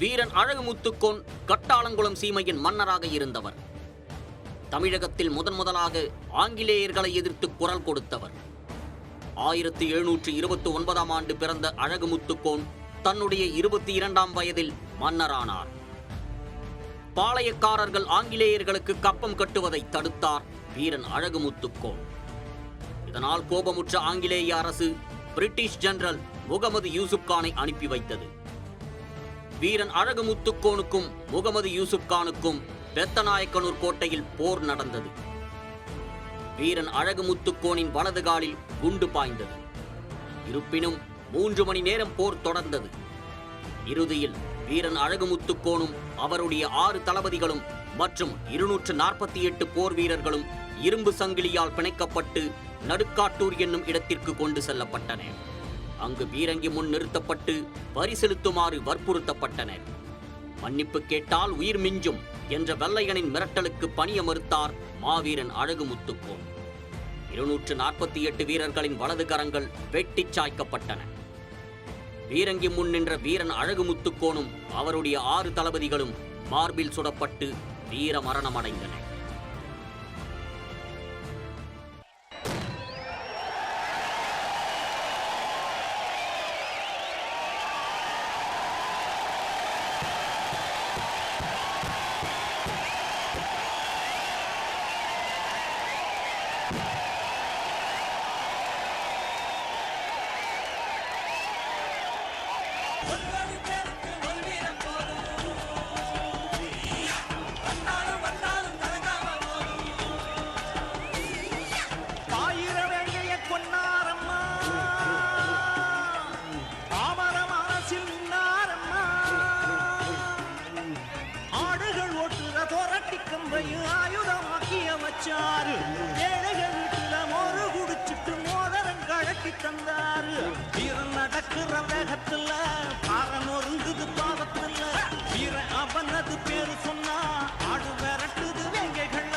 வீரன் அழகுமுத்துக்கோன் கட்டாளங்குளம் சீமையின் மன்னராக இருந்தவர். தமிழகத்தில் முதலாக ஆங்கிலேயர்களை எதிர்த்து குரல் கொடுத்தவர். 1729ஆம் ஆண்டு பிறந்த அழகுமுத்துக்கோன் தன்னுடைய 22ஆம் வயதில் மன்னரானார். பாளையக்காரர்கள் ஆங்கிலேயர்களுக்கு கப்பம் கட்டுவதை தடுத்தார் வீரன் அழகுமுத்துக்கோன். இதனால் கோபமுற்ற ஆங்கிலேய அரசு பிரிட்டிஷ் ஜெனரல் முகமது யூசுப் கானை அனுப்பி வைத்தது. வீரன் அழகுமுத்துக்கோனுக்கும் முகமது யூசுப் கானுக்கும் பெத்தநாயக்கனூர் கோட்டையில் போர் நடந்தது. வீரன் அழகுமுத்துக்கோனின் வலது காலில் குண்டு பாய்ந்தது. இருப்பினும் 3 மணி நேரம் போர் தொடர்ந்தது. இறுதியில் வீரன் அழகுமுத்துக்கோனும் அவருடைய 6 தளபதிகளும் மற்றும் 248 போர் வீரர்களும் இரும்பு சங்கிலியால் பிணைக்கப்பட்டு நடுக்காட்டூர் என்னும் இடத்திற்கு கொண்டு செல்லப்பட்டனர். அங்கு பீரங்கி முன் நிறுத்தப்பட்டு வரி செலுத்துமாறு வற்புறுத்தப்பட்டனர். மன்னிப்பு கேட்டால் உயிர் மிஞ்சும் என்ற வெள்ளையனின் மிரட்டலுக்கு பணிய மறுத்தார் மாவீரன் அழகுமுத்துக்கோன். 248 வீரர்களின் வலது கரங்கள் வெட்டிச் சாய்க்கப்பட்டன. பீரங்கி முன் நின்ற வீரன் அழகுமுத்துக்கோனும் அவருடைய 6 தளபதிகளும் மார்பில் சுடப்பட்டு வீர மரணமடைந்தனர். ஆயுதமாக்கிய வச்சாரு ஏழைகள் வீட்டுல மோரு குடிச்சிட்டு மோதரம் கழட்டி தந்தாரு. வீரன் நடக்கிற வேகத்துல பாரம் ஒருங்குது பாவத்துல வீரன் அவனது பேரு சொன்னா ஆடு விரட்டுது வேங்கைகள்.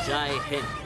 Jai Hind.